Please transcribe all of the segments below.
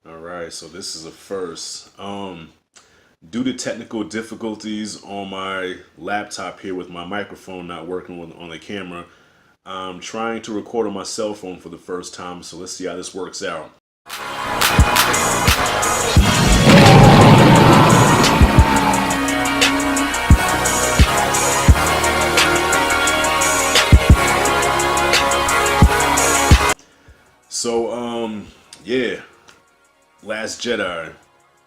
All right, so this is a first. Due to technical difficulties on my laptop here with my microphone not working on the camera, I'm trying to record on my cell phone for the first time. So let's see how this works out. So, yeah, Last Jedi.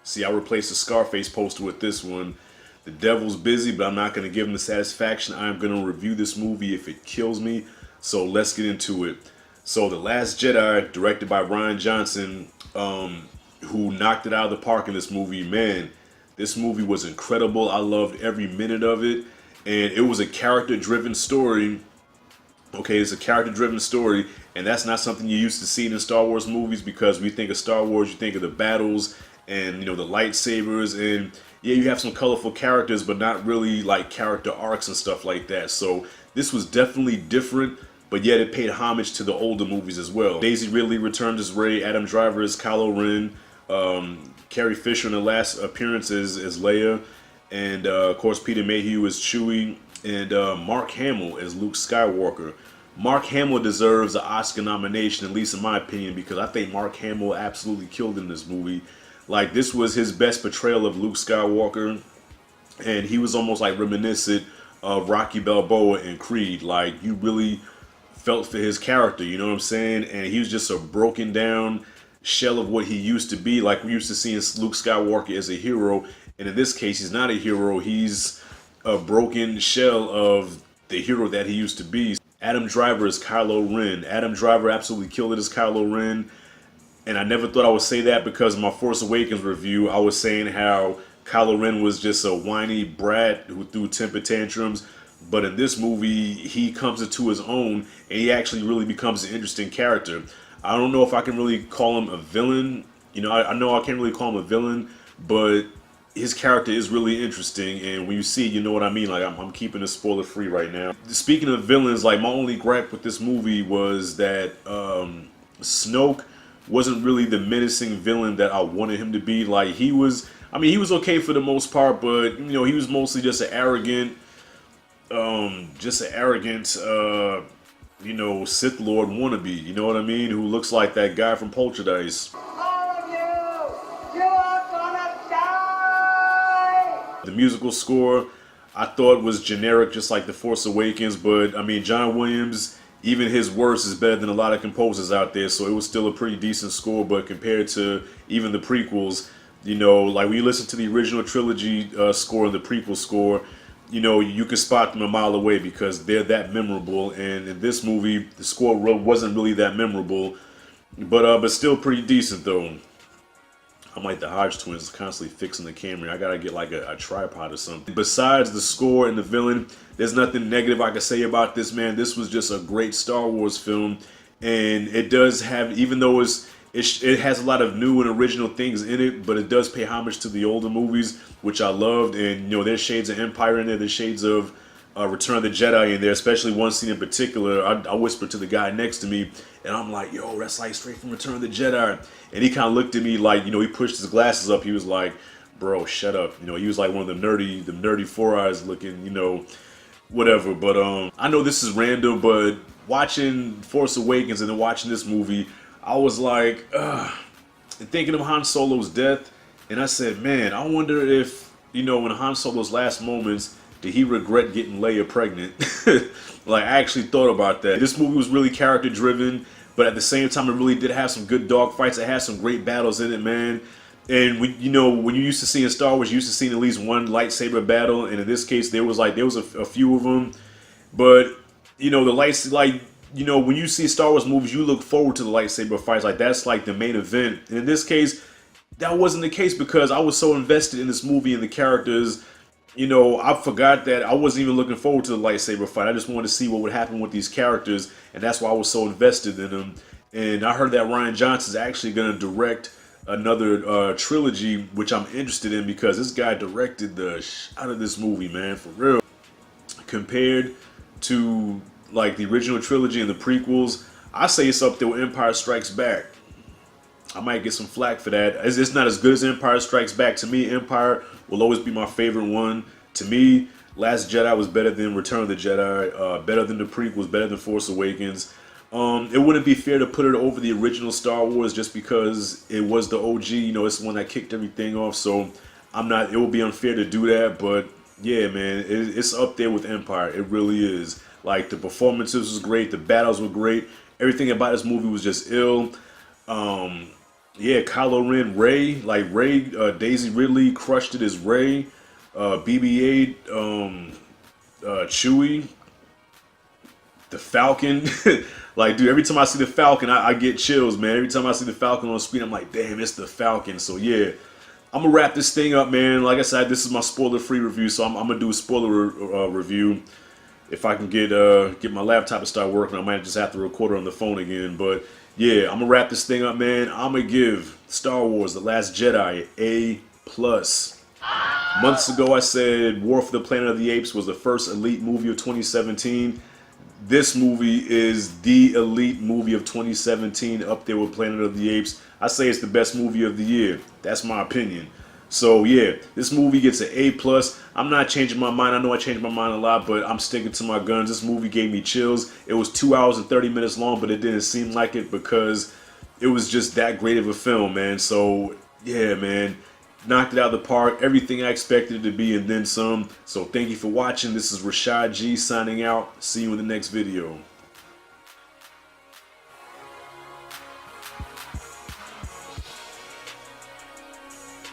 See, I replaced the Scarface poster with this one. The devil's busy, but I'm not going to give him the satisfaction. I'm going to review this movie if it kills me. So let's get into it. So, The Last Jedi, directed by Rian Johnson, who knocked it out of the park in this movie. Man, this movie was incredible. I loved every minute of it. And it was a character-driven story. Okay, it's a character-driven story, and that's not something you used to see in Star Wars movies, because we think of Star Wars, you think of the battles and the lightsabers, and yeah, you have some colorful characters, but not really like character arcs and stuff like that. So this was definitely different, but yet it paid homage to the older movies as well. Daisy Ridley returned as Rey, Adam Driver as Kylo Ren, Carrie Fisher in the last appearance as Leia, and of course Peter Mayhew as Chewie, and Mark Hamill as Luke Skywalker. Mark Hamill deserves an Oscar nomination, at least in my opinion, because I think Mark Hamill absolutely killed in this movie. Like, this was his best portrayal of Luke Skywalker, and he was almost like reminiscent of Rocky Balboa in Creed. Like, you really felt for his character, you know what I'm saying? And he was just a broken down shell of what he used to be. Like, we used to seeing Luke Skywalker as a hero, and in this case, he's not a hero. He's a broken shell of the hero that he used to be. Adam Driver is Kylo Ren. Adam Driver absolutely killed it as Kylo Ren. And I never thought I would say that, because in my Force Awakens review, I was saying how Kylo Ren was just a whiny brat who threw temper tantrums. But in this movie, he comes into his own, and he actually really becomes an interesting character. I don't know if I can really call him a villain. I know I can't really call him a villain, but his character is really interesting, and when you see it, you know what I mean. Like, I'm keeping it spoiler free right now. Speaking of villains, like, my only gripe with this movie was that Snoke wasn't really the menacing villain that I wanted him to be. Like, he was okay for the most part, but he was mostly just an arrogant, Sith Lord wannabe. You know what I mean? Who looks like that guy from Poltergeist. The musical score, I thought, was generic, just like The Force Awakens, but I mean, John Williams, even his worst is better than a lot of composers out there, so it was still a pretty decent score. But compared to even the prequels, like when you listen to the original trilogy score and the prequel score, you can spot them a mile away because they're that memorable. And in this movie, the score wasn't really that memorable, but still pretty decent though. I'm like the Hodge twins, constantly fixing the camera. I gotta get like a tripod or something. Besides the score and the villain, there's nothing negative I can say about this, man. This was just a great Star Wars film, and it does have, even though it has a lot of new and original things in it, but it does pay homage to the older movies, which I loved. And there's shades of Empire in there, there's shades of Return of the Jedi in there, especially one scene in particular. I whispered to the guy next to me, and I'm like, yo, that's like straight from Return of the Jedi. And he kind of looked at me like, he pushed his glasses up. He was like, bro, shut up. He was like one of the nerdy Four Eyes looking, whatever. But I know this is random, but watching Force Awakens and then watching this movie, I was like, ugh. And thinking of Han Solo's death, and I said, man, I wonder if, in Han Solo's last moments, did he regret getting Leia pregnant? Like, I actually thought about that. This movie was really character driven, but at the same time, it really did have some good dog fights. It had some great battles in it, man. And when you used to see in Star Wars, you used to see at least one lightsaber battle, and in this case, there was a few of them. But the lights, like, when you see Star Wars movies, you look forward to the lightsaber fights. Like, that's like the main event. And in this case, that wasn't the case, because I was so invested in this movie and the characters. I forgot that I wasn't even looking forward to the lightsaber fight. I just wanted to see what would happen with these characters, and that's why I was so invested in them. And I heard that Rian Johnson's actually going to direct another trilogy, which I'm interested in, because this guy directed the out of this movie, man, for real. Compared to like the original trilogy and the prequels, I say it's up there with Empire Strikes Back. I might get some flack for that. It's not as good as Empire Strikes Back. To me, Empire will always be my favorite one. To me, Last Jedi was better than Return of the Jedi, better than the prequels, better than Force Awakens. It wouldn't be fair to put it over the original Star Wars just because it was the OG. You know, it's the one that kicked everything off. So I'm not. It would be unfair to do that. But yeah, man, it's up there with Empire. It really is. Like the performances was great, the battles were great. Everything about this movie was just ill. Yeah, Kylo Ren, Ray, Daisy Ridley crushed it as Ray. BB-8, Chewie, the Falcon. Like, dude, every time I see the Falcon, I get chills, man. Every time I see the Falcon on screen, I'm like, damn, it's the Falcon. So yeah, I'm gonna wrap this thing up, man. Like I said, this is my spoiler-free review, so I'm gonna do a spoiler review. If I can get my laptop to start working, I might just have to record it on the phone again. But yeah, I'm gonna wrap this thing up, man. I'm gonna give Star Wars: The Last Jedi A+. Months ago, I said War for the Planet of the Apes was the first elite movie of 2017. This movie is the elite movie of 2017, up there with Planet of the Apes. I say it's the best movie of the year. That's my opinion. So yeah, this movie gets an A+. I'm not changing my mind. I know I changed my mind a lot, but I'm sticking to my guns. This movie gave me chills. It was 2 hours and 30 minutes long, but it didn't seem like it because it was just that great of a film, man. So yeah, man, knocked it out of the park. Everything I expected it to be and then some. So thank you for watching. This is Rashad G signing out. See you in the next video.